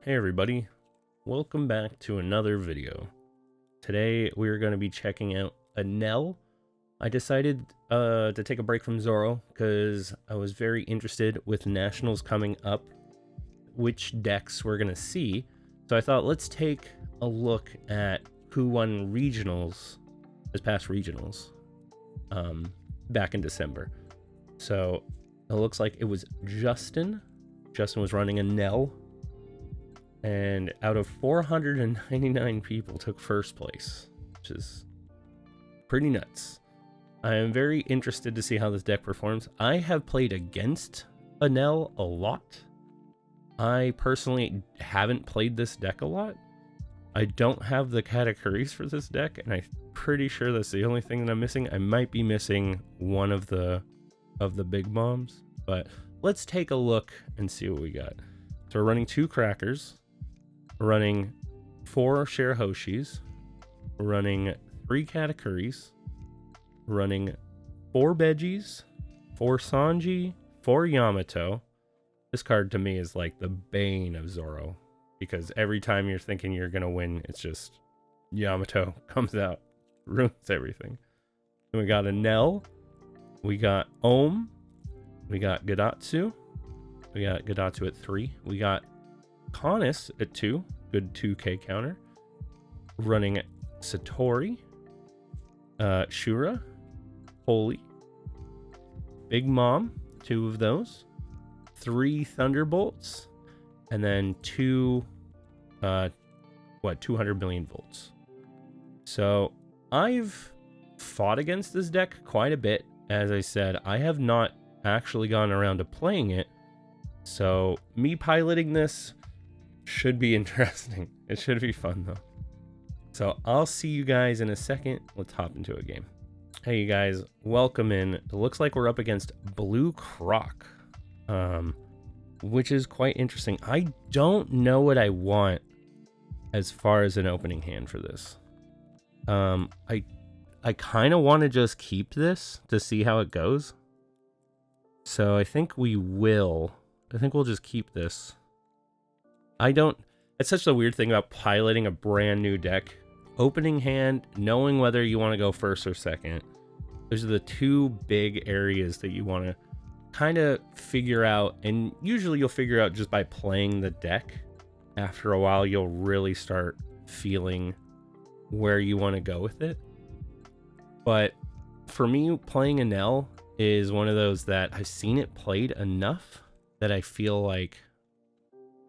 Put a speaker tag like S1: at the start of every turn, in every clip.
S1: Hey everybody, welcome back to another video. Today we're going to be checking out Enel. I decided to take a break from Zoro because I was very interested with Nationals coming up, which decks we're going to see. So I thought let's take a look at who won regionals, this past regionals, back in December. So it looks like it was Justin. Justin was running Enel. And out of 499 people took first place, which is pretty nuts. I am very interested to see how this deck performs. I have played against Enel a lot. I personally haven't played this deck a lot. I don't have the categories for this deck, and I'm pretty sure that's the only thing that I'm missing. I might be missing one of the big bombs, but let's take a look and see what we got. So we're running 2 crackers. We're running 4 Shirahoshis. We're running 3 Katakuris. We're running 4 Veggies, 4 Sanji, 4 Yamato. This card to me is like the bane of Zoro, because every time you're thinking you're going to win, it's just Yamato comes out, ruins everything. Then we got Enel. We got Ohm. We got Gadatsu. We got Gadatsu at 3. We got Kanis at 2, good 2k counter. Running Satori, Shura, Holy, Big Mom, 2 of those, 3 Thunderbolts, and then 2 200 million volts. So I've fought against this deck quite a bit. As I said, I have not actually gone around to playing it, so me piloting this should be interesting. It should be fun though. So I'll see you guys in a second. Let's hop into a game. Hey you guys, welcome in. It looks like we're up against Blue Croc, which is quite interesting. I don't know what I want as far as an opening hand for this. I kind of want to just keep this to see how it goes. So I think we'll just keep this. It's such a weird thing about piloting a brand new deck. Opening hand, knowing whether you want to go first or second. Those are the 2 big areas that you want to kind of figure out. And usually you'll figure out just by playing the deck. After a while, you'll really start feeling where you want to go with it. But for me, playing Enel is one of those that I've seen it played enough that I feel like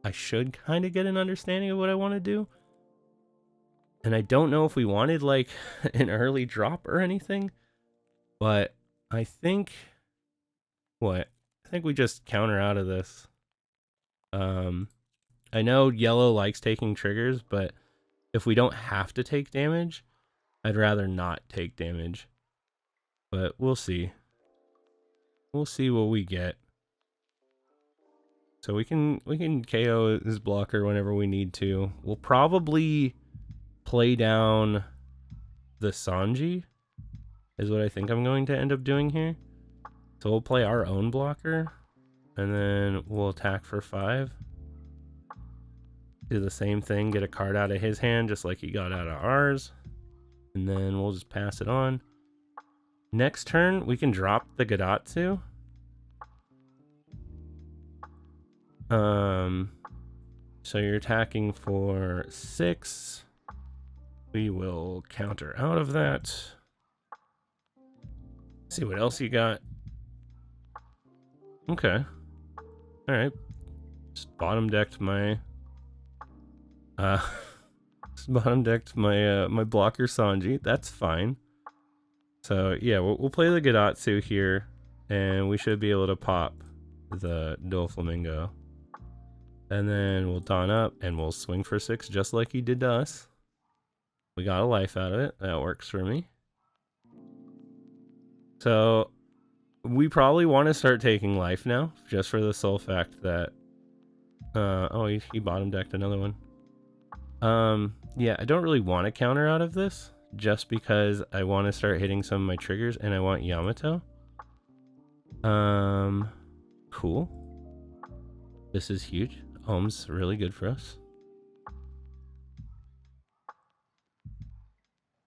S1: I should kind of get an understanding of what I want to do. And I don't know if we wanted like an early drop or anything, but I think we just counter out of this. I know yellow likes taking triggers, but if we don't have to take damage, I'd rather not take damage. But we'll see. We'll see what we get. So we can KO his blocker whenever we need to. We'll probably play down the Sanji, is what I think I'm going to end up doing here. So we'll play our own blocker, and then we'll attack for 5. Do the same thing, get a card out of his hand just like he got out of ours. And then we'll just pass it on. Next turn, we can drop the Gadatsu. So you're attacking for 6. We will counter out of that. See what else you got. Okay. Alright. Just bottom decked my my blocker Sanji. That's fine. So yeah, we'll play the Gadatsu here, and we should be able to pop the Doflamingo. And then we'll Dawn up and we'll swing for 6 just like he did to us. We got a life out of it. That works for me. So we probably want to start taking life now, just for the sole fact that he bottom decked another one. Yeah, I don't really want to counter out of this, just because I want to start hitting some of my triggers and I want Yamato. Cool. This is huge. Ohm's really good for us.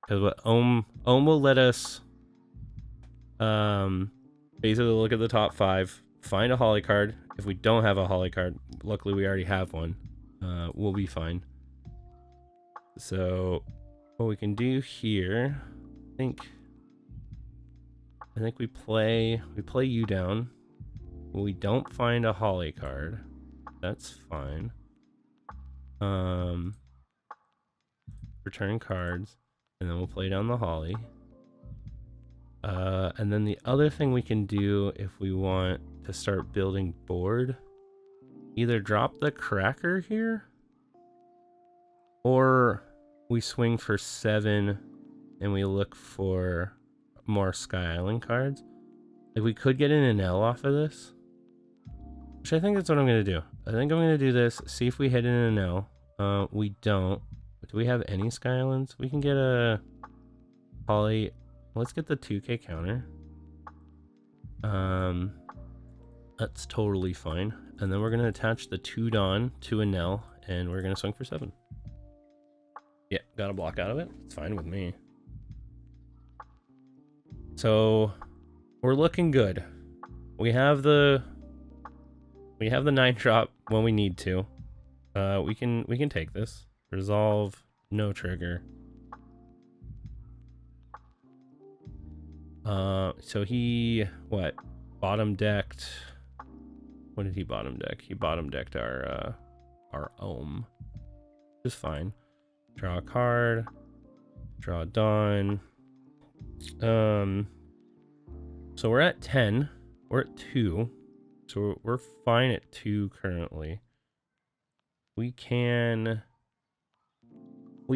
S1: Because what Ohm will let us basically look at the top 5, find a holly card. If we don't have a holly card, luckily we already have one, we'll be fine. So what we can do here, I think we play you down. We don't find a holly card. That's fine. Return cards, and then we'll play down the holly. And then the other thing we can do if we want to start building board, either drop the cracker here, or we swing for 7 and we look for more Sky Island cards. Like, we could get an Enel off of this, which I think that's what I'm going to do. I think I'm going to do this, see if we hit an Enel. We don't. Do we have any Sky Islands? We can get a Holly. Let's get the 2K counter. That's totally fine. And then we're going to attach the 2 Dawn to Enel, and we're going to swing for 7. Yeah, got a block out of it. It's fine with me. So we're looking good. We have the 9 drop when we need to. We can take this. Resolve, no trigger. So he bottom decked. What did he bottom deck? He bottom decked our Ohm. Just fine. Draw a card. Draw a Dawn. So we're at 10. We're at 2. So we're fine at 2 currently. We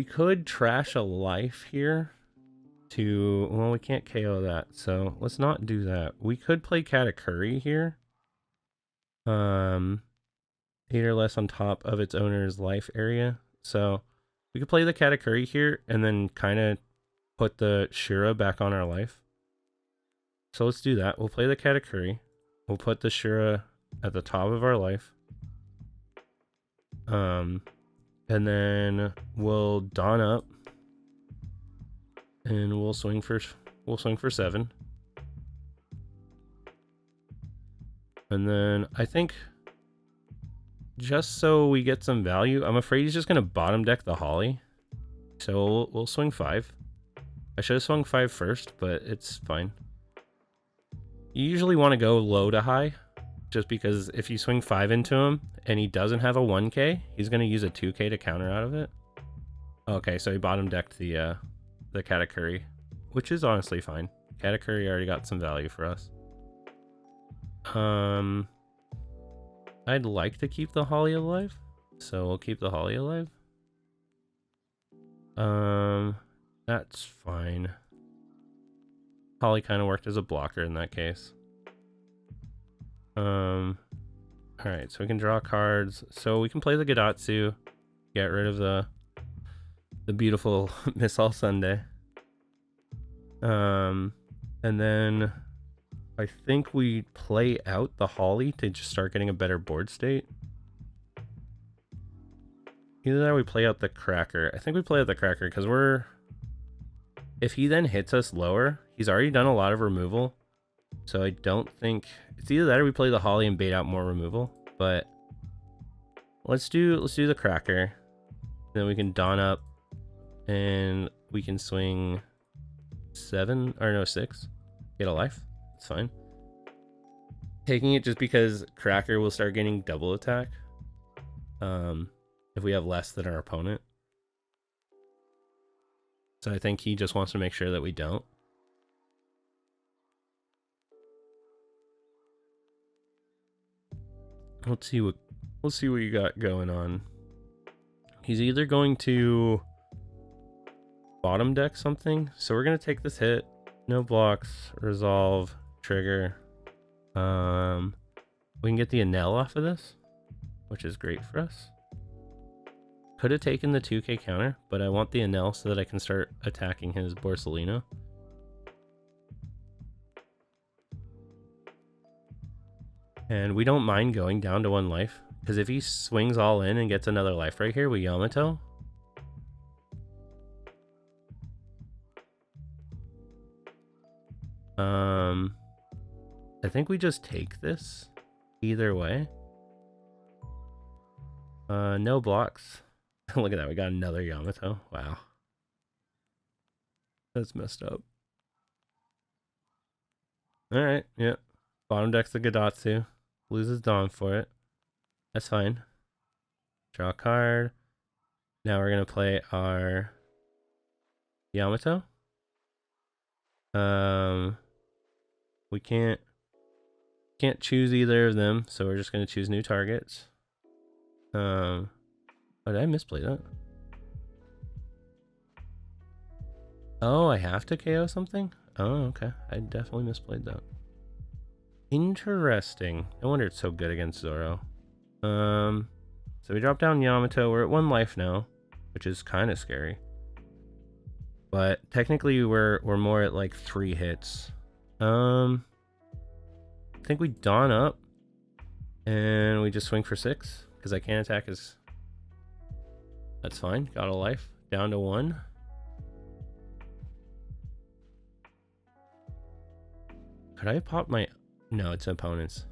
S1: could trash a life here to, well, we can't KO that, so let's not do that. We could play Katakuri here. 8 or less on top of its owner's life area. So we could play the Katakuri here and then kind of put the Shura back on our life. So let's do that. We'll play the Katakuri. We'll put the Shura at the top of our life. And then we'll Dawn up. And we'll swing for 7. And then I think, just so we get some value, I'm afraid he's just gonna bottom deck the Holly. So we'll swing 5. I should have swung 5 first, but it's fine. You usually want to go low to high, just because if you swing 5 into him and he doesn't have a 1K, he's gonna use a 2K to counter out of it. Okay, so he bottom decked the Katakuri, which is honestly fine. Katakuri already got some value for us. I'd like to keep the Holly alive, so we'll keep the Holly alive. That's fine. Holly kind of worked as a blocker in that case. Alright, so we can draw cards. So we can play the Gadatsu, get rid of the beautiful Miss All Sunday. And then I think we play out the Holly to just start getting a better board state. Either that or we play out the Cracker. I think we play out the Cracker because if he then hits us lower, he's already done a lot of removal. So I don't think it's either that or we play the Holly and bait out more removal. But let's do the Cracker. Then we can Dawn up and we can swing 7 or no 6. Get a life. It's fine. Taking it just because Cracker will start getting double attack. If we have less than our opponent. So I think he just wants to make sure that we don't. Let's see what you got going on. He's either going to bottom deck something. So we're gonna take this hit. No blocks, resolve, trigger. We can get the Enel off of this, which is great for us. Could have taken the 2K counter, but I want the Enel so that I can start attacking his Borsalino. And we don't mind going down to 1 life, Because if he swings all in and gets another life right here with Yamato... I think we just take this either way. No blocks. Look at that, we got another Yamato. Wow. That's messed up. Alright, yeah. Bottom deck's the Gadatsu. Loses Dawn for it. That's fine. Draw a card. Now we're gonna play our Yamato. We can't choose either of them, so we're just gonna choose new targets. Oh, did I misplay that? Oh, I have to KO something? Oh, okay. I definitely misplayed that. Interesting. No wonder it's so good against Zoro. So we drop down Yamato. We're at 1 life now, which is kind of scary. But technically we're more at like 3 hits. I think we Dawn up and we just swing for 6 because I can't attack his... That's fine. Got a life. Down to 1. Could I have popped my... No, it's opponents.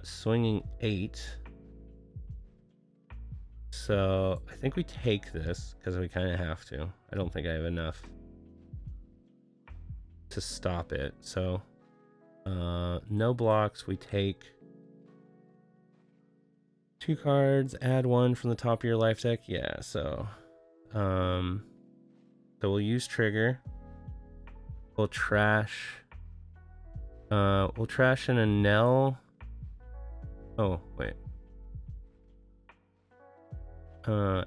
S1: Swinging 8. So I think we take this because we kind of have to. I don't think I have enough to stop it. So no blocks. We take 2 cards, add 1 from the top of your life deck. Yeah, so we'll use trigger. We'll trash an Enel. Oh, wait.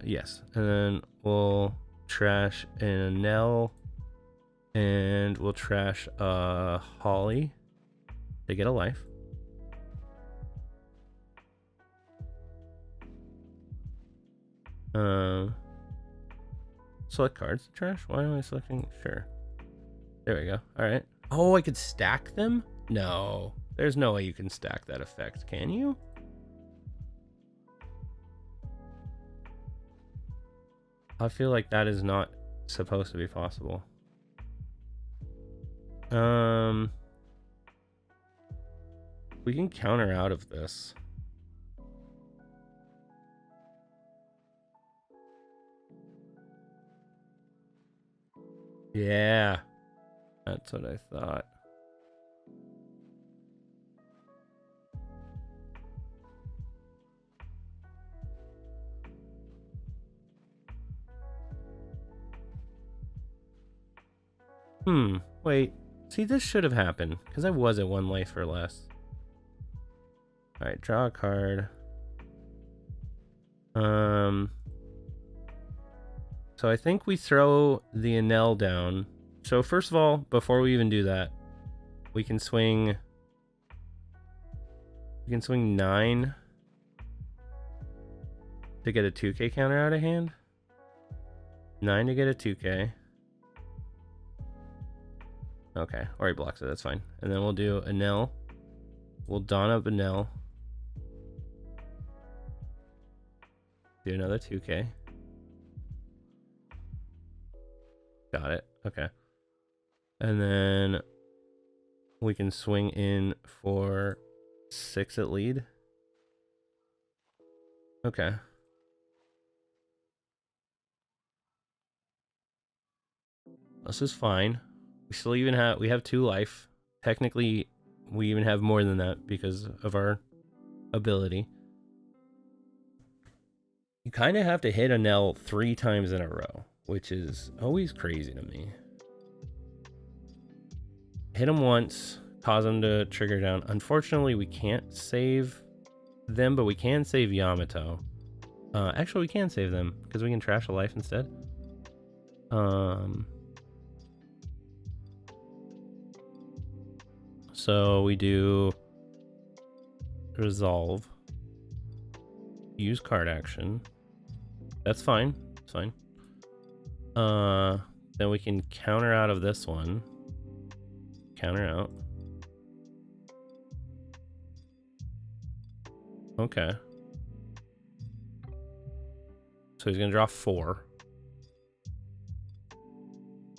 S1: Yes. And then we'll trash an Enel and we'll trash Holly to get a life. Select cards to trash. Why am I selecting? Sure. There we go. All right. Oh, I could stack them? No. There's no way you can stack that effect, can you? I feel like that is not supposed to be possible. We can counter out of this. Yeah. That's what I thought. Wait. See, this should have happened, because I was at 1 life or less. Alright, draw a card. So I think we throw the Enel down. So first of all, before we even do that, we can swing 9 to get a 2k counter out of hand. 9 to get a 2k. Okay, or he blocks it, that's fine. And then we'll do Enel. We'll Dawn up Enel. Do another 2k. Got it, okay. And then we can swing in for 6 at lead. Okay. This is fine. We still even have 2 life. Technically, we even have more than that because of our ability. You kind of have to hit Enel 3 times in a row, which is always crazy to me. Hit him once, cause him to trigger down. Unfortunately, we can't save them, but we can save Yamato. Actually, we can save them because we can trash a life instead. So we do resolve, use card action. That's fine. It's fine. Then we can counter out of this one. Counter out. Okay. So he's gonna draw 4.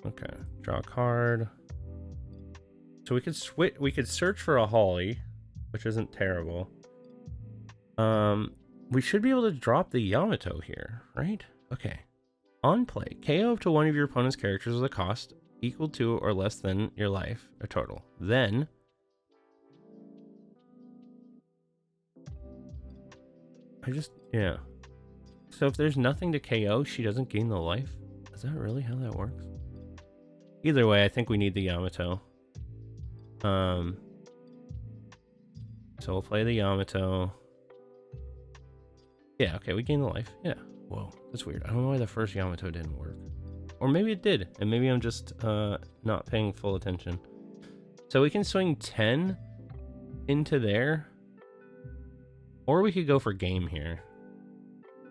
S1: Okay, draw a card. So we could switch. We could search for a Holly, which isn't terrible. We should be able to drop the Yamato here, right? Okay. On play, KO up to one of your opponent's characters with a cost equal to or less than your life, or total. Then yeah. So if there's nothing to KO, she doesn't gain the life. Is that really how that works? Either way, I think we need the Yamato. So we'll play the Yamato. Yeah, okay, we gain the life. Yeah. Whoa, that's weird. I don't know why the first Yamato didn't work. Or maybe it did, and maybe I'm just not paying full attention. So we can swing 10 into there. Or we could go for game here.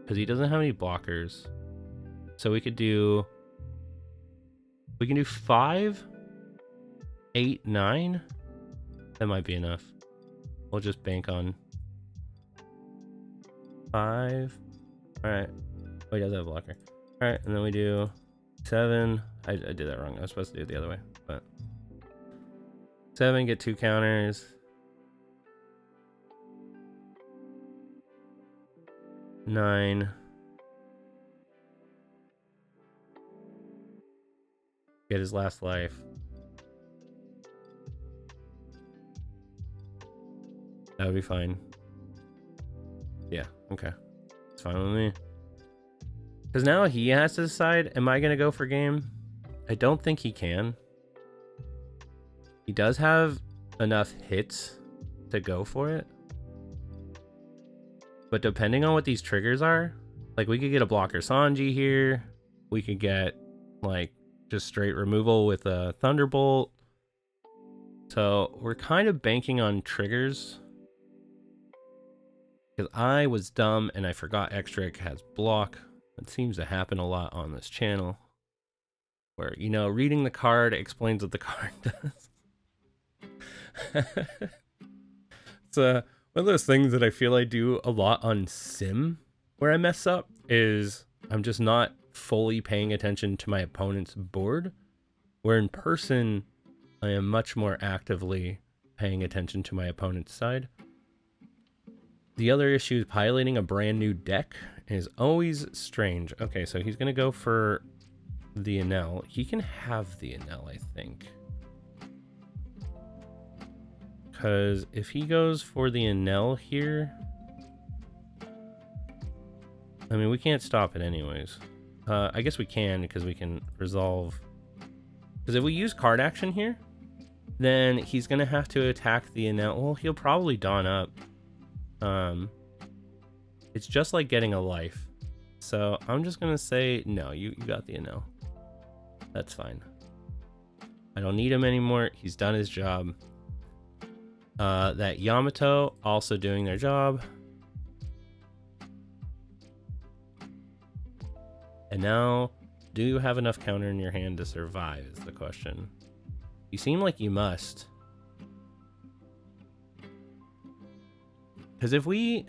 S1: Because he doesn't have any blockers. So we could do... We can do 5, 8, 9. That might be enough. We'll just bank on 5. Alright. Oh, he does have a blocker. Alright, and then we do 7. I did that wrong. I was supposed to do it the other way. But 7, get 2 counters. 9. Get his last life. That would be fine. Yeah, okay. It's fine with me. Because now he has to decide, am I going to go for game? I don't think he can. He does have enough hits to go for it. But depending on what these triggers are, like we could get a blocker Sanji here. We could get like just straight removal with a Thunderbolt. So we're kind of banking on triggers. Because I was dumb and I forgot Extric has block. It seems to happen a lot on this channel. Where, you know, reading the card explains what the card does. It's one of those things that I feel I do a lot on Sim, where I mess up, is I'm just not fully paying attention to my opponent's board, where in person, I am much more actively paying attention to my opponent's side. The other issue is piloting a brand new deck is always strange. Okay, so he's going to go for the Enel. He can have the Enel, I think. Because if he goes for the Enel here... I mean, we can't stop it anyways. I guess we can, because we can resolve... Because if we use card action here, then he's going to have to attack the Enel. Well, he'll probably Dawn up. It's just like getting a life. So I'm just going to say, no, you got the Enel. That's fine. I don't need him anymore. He's done his job. That Yamato also doing their job. And now, do you have enough counter in your hand to survive is the question. You seem like you must. Because if we...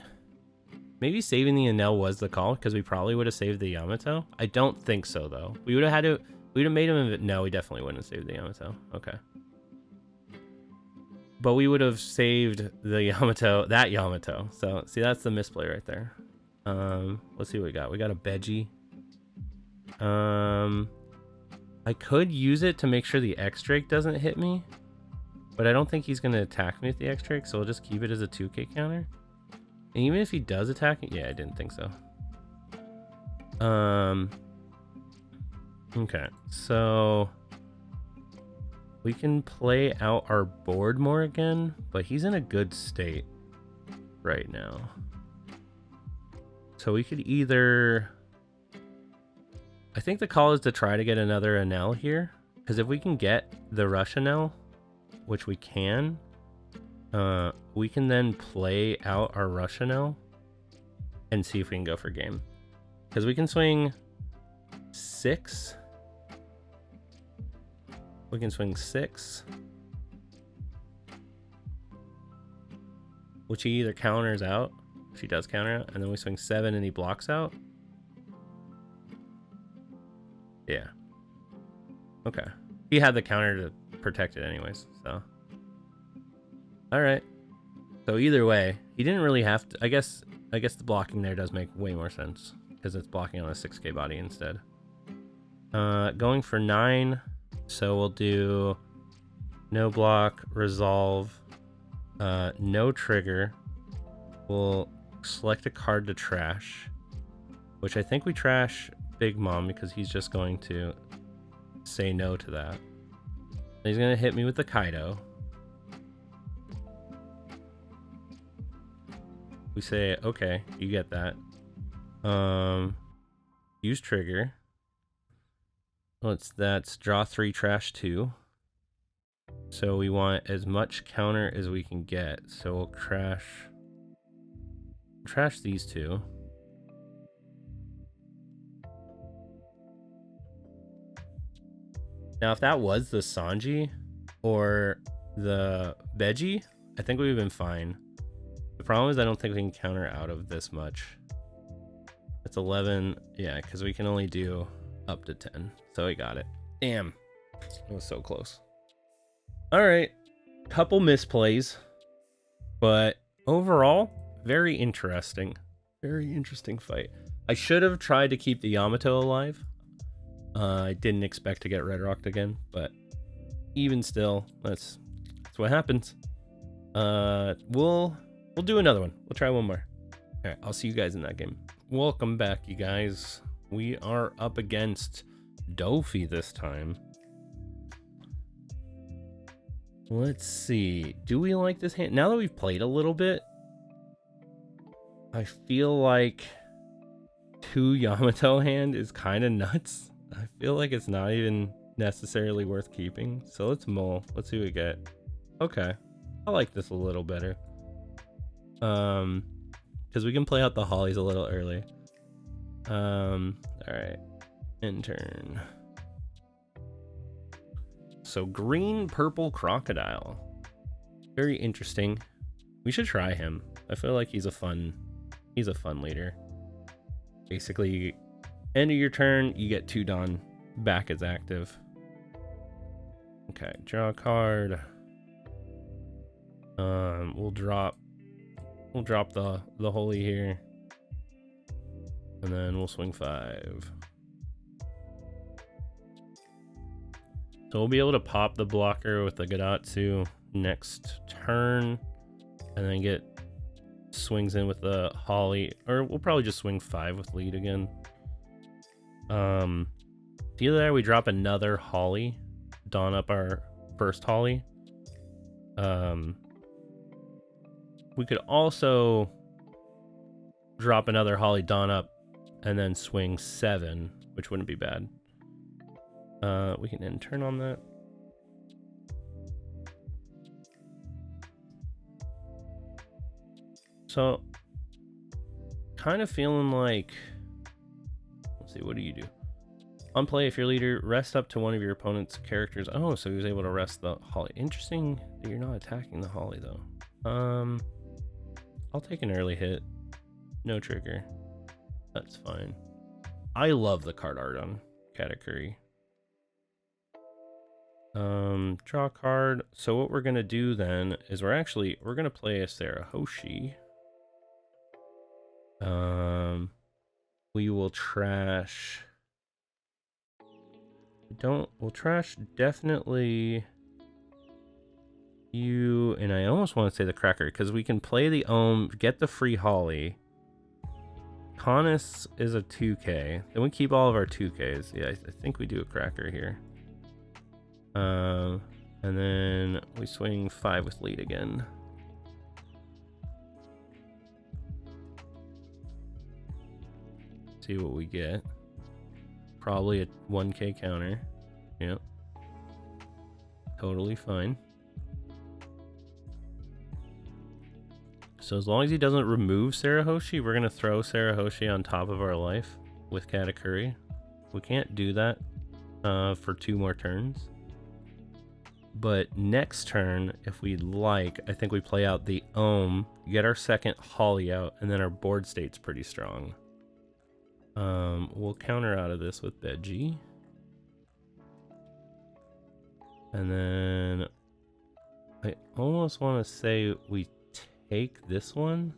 S1: Maybe saving the Enel was the call, because we probably would have saved the Yamato. I don't think so, though. We would have had to... We would have made him... No, we definitely wouldn't have saved the Yamato. Okay. But we would have saved the Yamato, that Yamato. So, see, that's the misplay right there. Let's see what we got. We got a Beji. I could use it to make sure the X-Drake doesn't hit me. But I don't think he's going to attack me with the X-Drake, so we'll just keep it as a 2k counter. And even if he does attack it... Yeah, I didn't think so. Okay, so... We can play out our board more again, but he's in a good state right now. So we could either... I think the call is to try to get another Enel here, because if we can get the Rush Enel, which we can then play out our Rush Enel and see if we can go for game. Because we can swing 6... We can swing 6, which he either counters out. She does counter out, and then we swing 7 and he blocks out. Yeah. Okay. He had the counter to protect it anyways, so. Alright. So either way, he didn't really have to. I guess the blocking there does make way more sense, because it's blocking on a 6k body instead. Going for 9, so we'll do no block, resolve, no trigger. We'll select a card to trash, which I think we trash Big Mom because he's just going to say no to that. He's going to hit me with the Kaido. We say, okay, you get that. Use trigger. That's draw 3, trash 2. So we want as much counter as we can get. So we'll trash these 2. Now, if that was the Sanji or the Veggie, I think we've been fine. The problem is I don't think we can counter out of this much. It's 11. Yeah, because we can only do up to 10. So we got it. Damn. It was so close. All right. Couple misplays. But overall, very interesting. Very interesting fight. I should have tried to keep the Yamato alive. I didn't expect to get red rocked again, but even still, that's what happens. We'll do another one. We'll try one more. All right, I'll see you guys in that game. Welcome back, you guys. We are up against Dofi this time. Let's see. Do we like this hand? Now that we've played a little bit, I feel like 2 Yamato hand is kind of nuts. I feel like it's not even necessarily worth keeping. So let's mull. Let's see what we get. Okay. I like this a little better. Because we can play out the Hollies a little early. Alright. End turn. So green, purple crocodile. Very interesting. We should try him. I feel like he's a fun leader. Basically, end of your turn, you get 2 done. Back is active. Okay, draw a card. We'll drop the holy here. And then we'll swing 5. So we'll be able to pop the blocker with the Gadatsu next turn, and then get swings in with the Holly, or we'll probably just swing 5 with lead again. Either that or we drop another Holly, dawn up our first Holly. We could also drop another Holly, dawn up, and then swing 7, which wouldn't be bad. We can end turn on that. So, kind of feeling like, let's see, what do you do? On play, if your leader, rest up to one of your opponent's characters. Oh, so he was able to rest the Holly. Interesting that you're not attacking the Holly, though. I'll take an early hit. No trigger. That's fine. I love the card art on Katakuri. Draw a card. So what we're gonna do then is we're gonna play a Sarahoshi. We will trash. We'll trash definitely you, and I almost want to say the Cracker because we can play the Ohm, get the free Holly. Canis is a 2k. Then we keep all of our 2ks. Yeah, I think we do a Cracker here. And then we swing 5 with lead again. See what we get. Probably a 1k counter. Yep. Totally fine. So as long as he doesn't remove Sarahoshi, we're going to throw Sarahoshi on top of our life with Katakuri. We can't do that for 2 more turns. But next turn, if we'd like, I think we play out the Ohm, get our second Holly out, and then our board state's pretty strong. We'll counter out of this with Veggie. And then I almost want to say we take this one.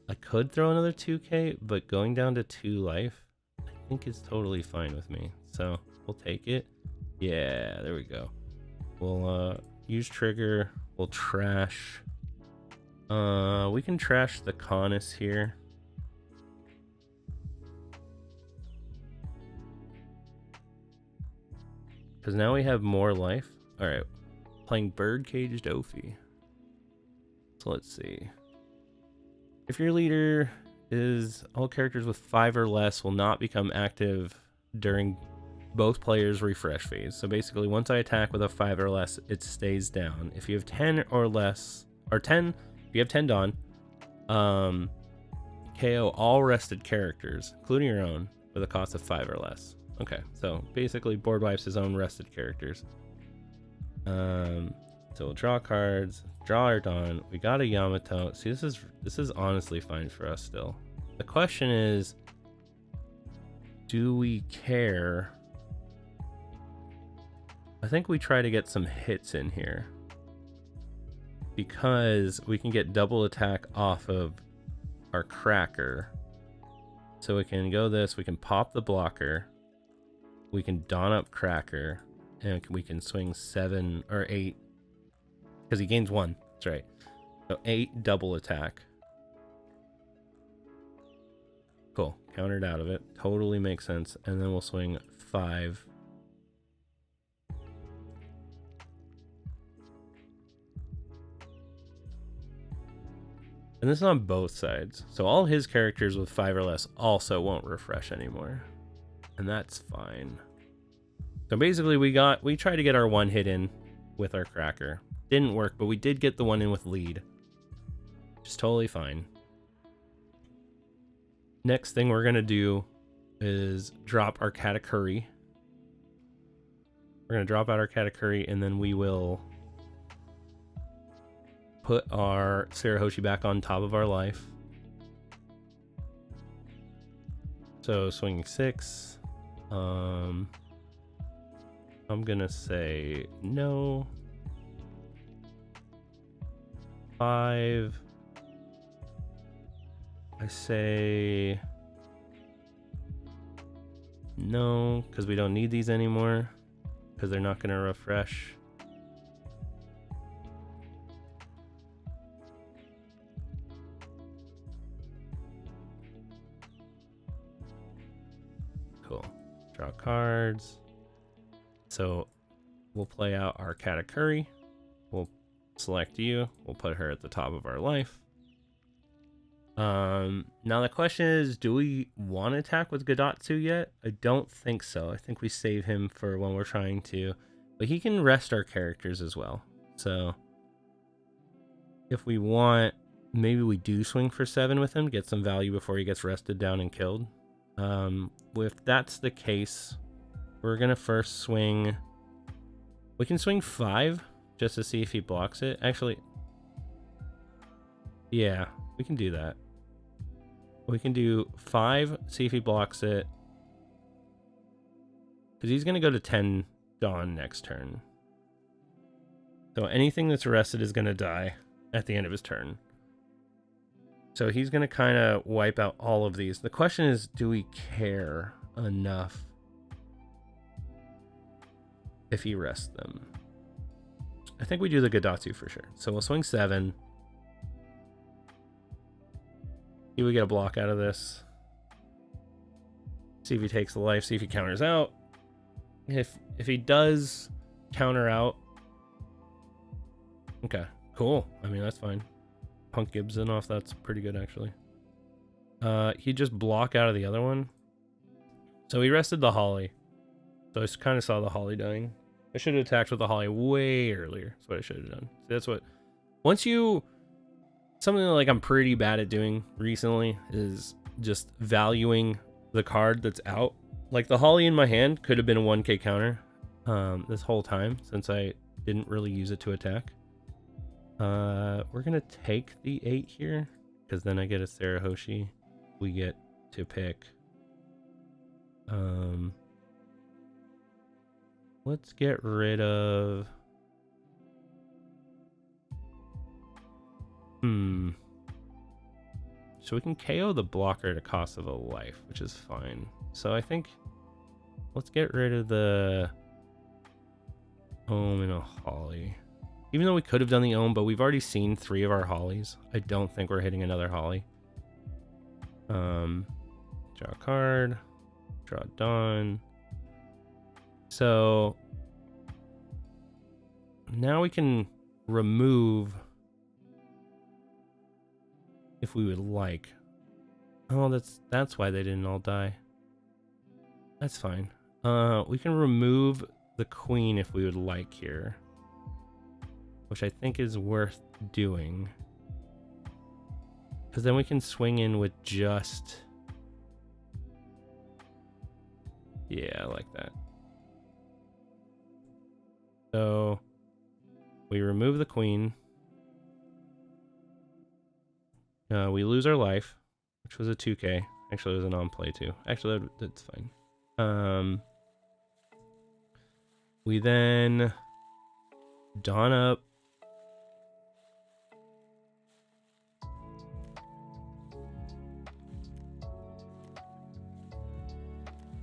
S1: I could throw another 2k, but going down to 2 life, I think is totally fine with me. So we'll take it. Yeah, there we go. We'll use trigger. We'll trash. We can trash the Canis here. Because now we have more life. Alright. Playing Birdcaged Ophi. So let's see. If your leader is all characters with 5 or less will not become active during both players' refresh phase. So basically, once I attack with a 5 or less, it stays down. If you have 10 or less, or 10, if you have 10 Dawn, KO all rested characters, including your own, with a cost of 5 or less. Okay, so basically board wipes his own rested characters. So we'll draw cards, draw our Dawn. We got a Yamato. See, this is honestly fine for us still. The question is, do we care? I think we try to get some hits in here, because we can get double attack off of our Cracker. So we can go this, we can pop the blocker, we can Dawn up Cracker, and we can swing 7 or 8, because he gains 1. That's right. So 8 double attack. Cool. Countered out of it. Totally makes sense. And then we'll swing 5. And this is on both sides. So all his characters with 5 or less also won't refresh anymore. And that's fine. So basically we tried to get our 1 hit in with our Cracker. Didn't work, but we did get the 1 in with lead. Which is totally fine. Next thing we're going to do is drop our Katakuri. We're going to drop out our Katakuri, and then we will put our Sarahoshi back on top of our life. So swinging 6. I'm gonna say no. 5. I say no, because we don't need these anymore, because they're not gonna refresh. Cool. Draw cards. So we'll play out our Katakuri. We'll select you. We'll put her at the top of our life. Now the question is, do we want to attack with Gadatsu yet? I don't think so. I think we save him for when we're trying to. But he can rest our characters as well. So if we want, maybe we do swing for 7 with him, get some value before he gets rested down and killed. If that's the case, we're gonna first swing. We can swing 5 just to see if he blocks it. Actually, yeah, we can do that. We can do 5, see if he blocks it, because he's gonna go to 10 Dawn next turn. So anything that's arrested is gonna die at the end of his turn. So he's gonna kind of wipe out all of these. The question is, do we care enough if he rests them? I think we do the Gadatsu for sure. So we'll swing 7. See if we get a block out of this. See if he takes the life. See if he counters out. If he does counter out, okay, cool. I mean, that's fine. Punk Gibson off. That's pretty good actually. He just block out of the other one. So he rested the Holly. So I kind of saw the Holly dying. I should have attacked with the Holly way earlier. That's what I should have done. That's what. Once you. Something that, like, I'm pretty bad at doing recently is just valuing the card that's out. Like the Holly in my hand could have been a 1k counter this whole time, since I didn't really use it to attack. We're gonna take the 8 here, because then I get a Sarahoshi. We get to pick. Let's get rid of. So we can KO the blocker at a cost of a life, which is fine. So I think let's get rid of the Ohm and a Holly. Even though we could have done the Ohm, but we've already seen 3 of our Hollies. I don't think we're hitting another Holly. Draw a card. Draw Dawn. So now we can remove if we would like. Oh, that's why they didn't all die. That's fine. We can remove the queen if we would like here, which I think is worth doing, because then we can swing in with just, yeah, I like that. So we remove the queen. We lose our life, which was a 2k. Actually, it was an on-play too. Actually, that's fine. We then Dawn up.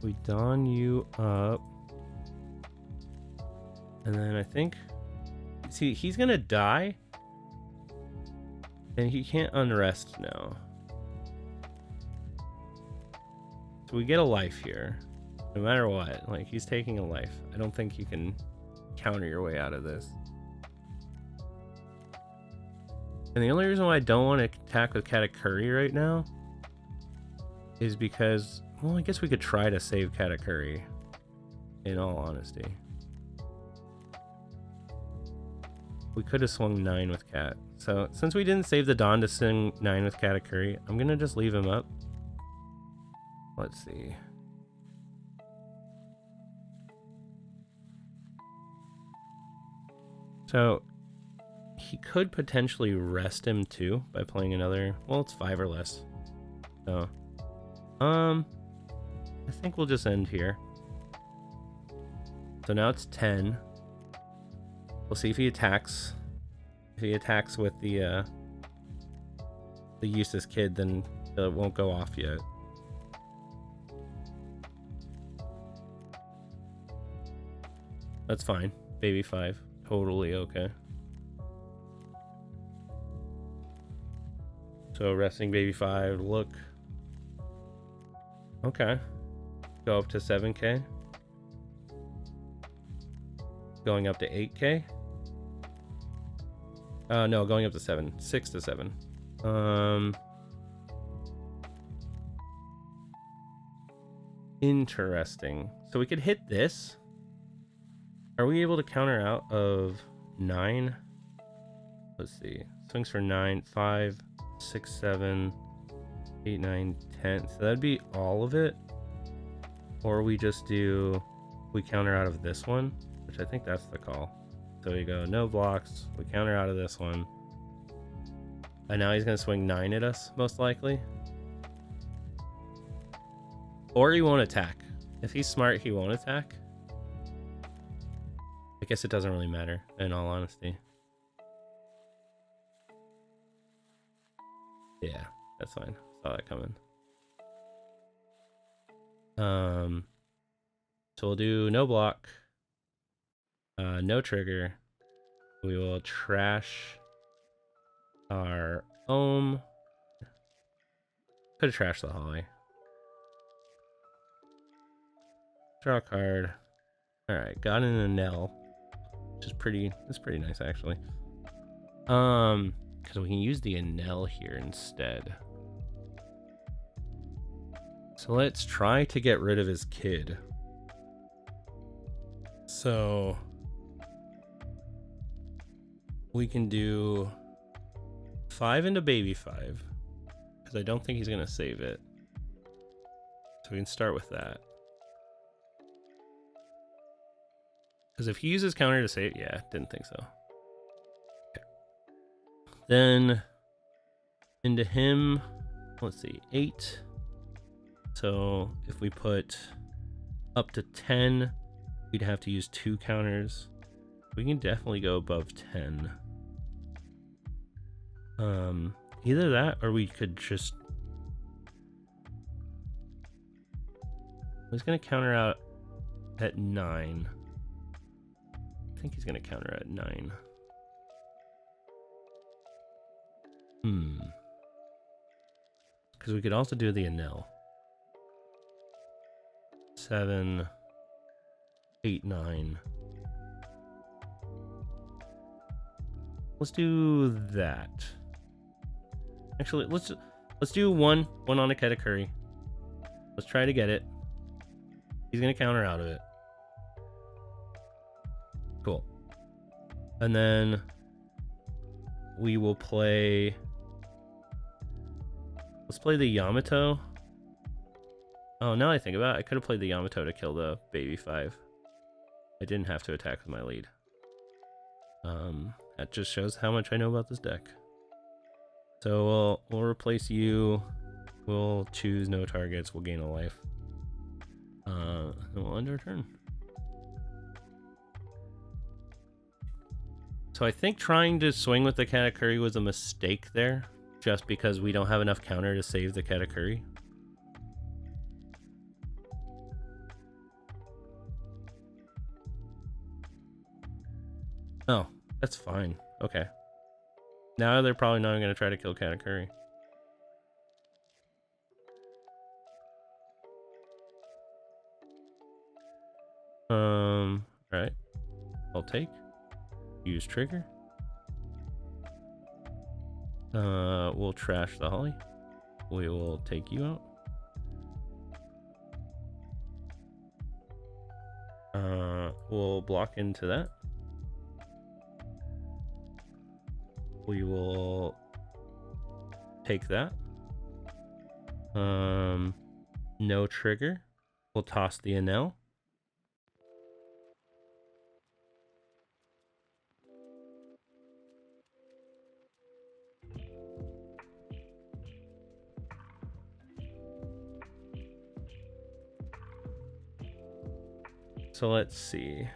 S1: We Dawn you up. And then I think, see, he's gonna die. And he can't unrest now. So we get a life here. No matter what. Like, he's taking a life. I don't think you can counter your way out of this. And the only reason why I don't want to attack with Katakuri right now is because, well, I guess we could try to save Katakuri, in all honesty. We could have swung 9 with Cat. So since we didn't save the Dawn to swing 9 with Katakuri, I'm gonna just leave him up. Let's see. So he could potentially rest him too by playing another. Well, it's 5 or less. So I think we'll just end here. So now it's 10. We'll see if he attacks. If he attacks with the useless kid, then it won't go off yet. That's fine. Baby 5. Totally okay. So resting baby 5. Look. Okay. Go up to 7k. Going up to 8k. No, going up to 7. 6 to 7. Interesting. So we could hit this. Are we able to counter out of 9? Let's see. Swings for 9, 5, 6, 7, 8, 9, 10. So that'd be all of it. Or we just do, we counter out of this one, which I think that's the call. So we go, no blocks. We counter out of this one. And now he's going to swing 9 at us, most likely. Or he won't attack. If he's smart, he won't attack. I guess it doesn't really matter, in all honesty. Yeah, that's fine. Saw that coming. So we'll do no block. No trigger. We will trash our Ohm. Could have trashed the Holly. Draw a card. Alright, got an Enel. Which is pretty, it's pretty nice actually. Because we can use the Enel here instead. So let's try to get rid of his kid. So we can do 5 into baby 5, because I don't think he's going to save it. So we can start with that. Because if he uses counter to save, yeah, didn't think so. Okay. Then into him, let's see, 8. So if we put up to 10, we'd have to use 2 counters. We can definitely go above 10. Either that or we could just... He's going to counter out at 9. I think he's going to counter at 9. Because we could also do the Enel. 7, 8, 9. Let's do that. Actually, let's do one on a Katakuri. Let's try to get it. He's gonna counter out of it. Cool. And then we will play... Let's play the Yamato. Oh, now I think about it, I could have played the Yamato to kill the baby 5. I didn't have to attack with my lead. That just shows how much I know about this deck. So we'll replace you. We'll choose no targets. We'll gain a life. And we'll end our turn. So I think trying to swing with the Katakuri was a mistake there, just because we don't have enough counter to save the Katakuri. Oh, that's fine. Okay. Now they're probably not going to try to kill Katakuri. Alright. I'll take. Use trigger. We'll trash the Holly. We will take you out. We'll block into that. We will take that. No trigger. We'll toss the Enel. So let's see.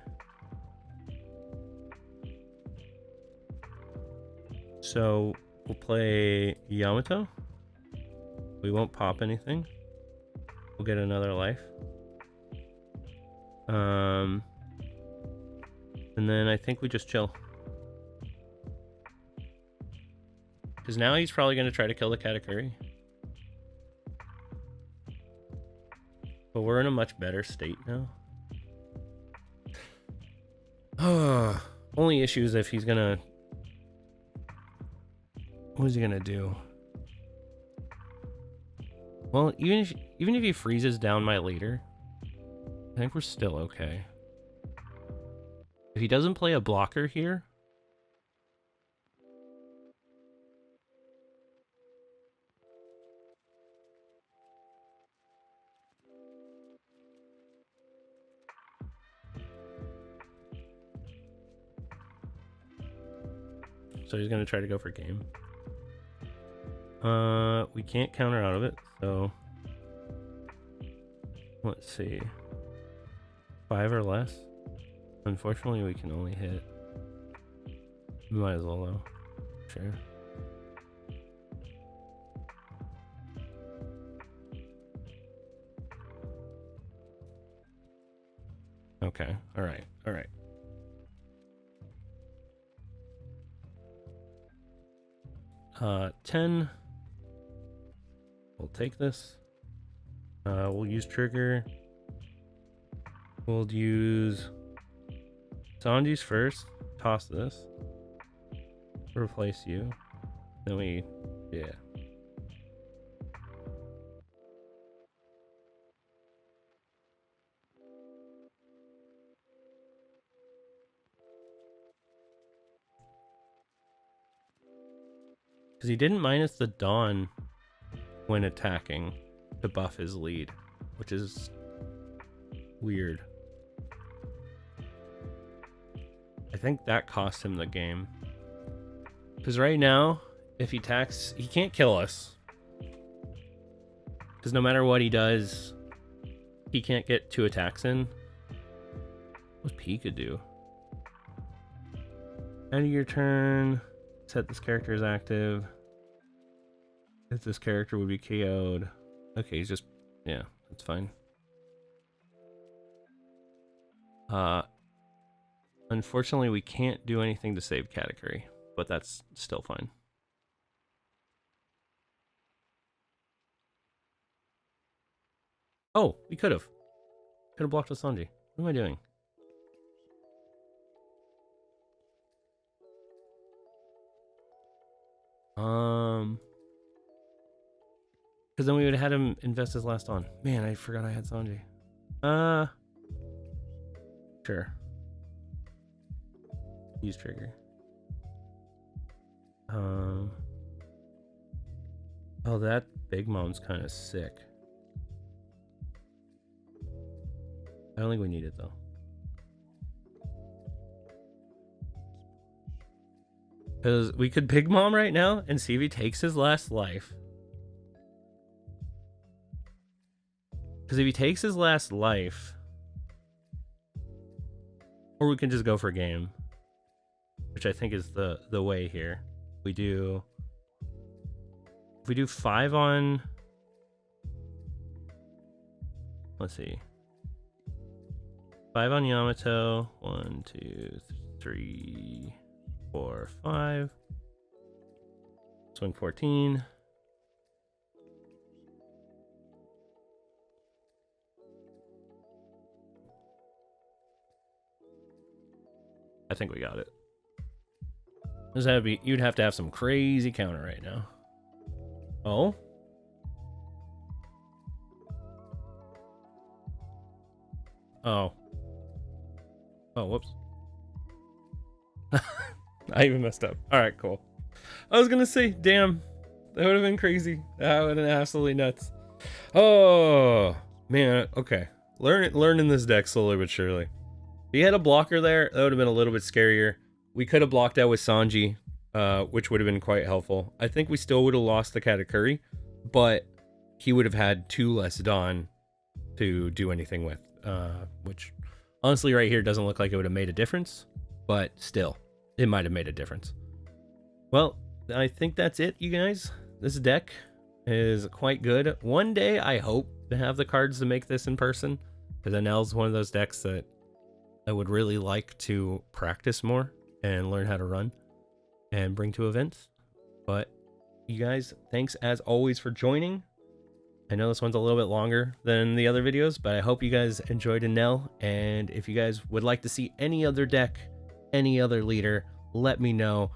S1: So we'll play Yamato. We won't pop anything. We'll get another life. And then I think we just chill. Because now he's probably going to try to kill the Katakuri. But we're in a much better state now. Only issue is if he's gonna... What is he gonna do? Well, even if he freezes down my leader, I think we're still okay. If he doesn't play a blocker here... So he's going to try to go for game. We can't counter out of it, so... Let's see. 5 or less. Unfortunately, we can only hit... We might as well, though. Sure. Okay, alright, alright. Uh, 10. We'll take this. We'll use trigger. We'll use Sanji's first. Toss this. Replace you. Then we... Yeah. Because he didn't minus the Dawn when attacking to buff his lead, which is weird. I think that cost him the game. Because right now, if he attacks, he can't kill us. Because no matter what he does, he can't get 2 attacks in. What P could do? End of your turn, set this character as active. If this character would be KO'd. Okay, he's just, yeah, that's fine. Unfortunately, we can't do anything to save category, but that's still fine. Oh, we could have. Could have blocked with Sanji. What am I doing? Because then we would have had him invest his last on. Man, I forgot I had Sanji. Sure. Use trigger. Oh, that Big Mom's kind of sick. I don't think we need it though. Because we could Big Mom right now and see if he takes his last life. Because if he takes his last life, or we can just go for game, which I think is the way here. If we do 5 on, let's see, 5 on Yamato, 1, 2, 3, 4, 5, swing 14. I think we got it. You'd have to have some crazy counter right now. Oh? Oh. Oh, whoops. I even messed up. Alright, cool. I was gonna say, damn. That would have been crazy. That would have been absolutely nuts. Oh, man. Okay. Learning this deck slowly but surely. If he had a blocker there, that would have been a little bit scarier. We could have blocked out with Sanji, which would have been quite helpful. I think we still would have lost the Katakuri, but he would have had 2 less Dawn to do anything with, which honestly right here doesn't look like it would have made a difference, but still, it might have made a difference. Well, I think that's it, you guys. This deck is quite good. One day, I hope to have the cards to make this in person, because Enel's one of those decks that I would really like to practice more and learn how to run and bring to events. But you guys, thanks as always for joining. I know this one's a little bit longer than the other videos, but I hope you guys enjoyed Enel. And if you guys would like to see any other deck, any other leader, let me know.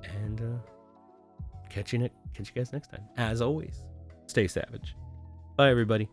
S1: And catch you guys next time. As always, stay savage. Bye, everybody.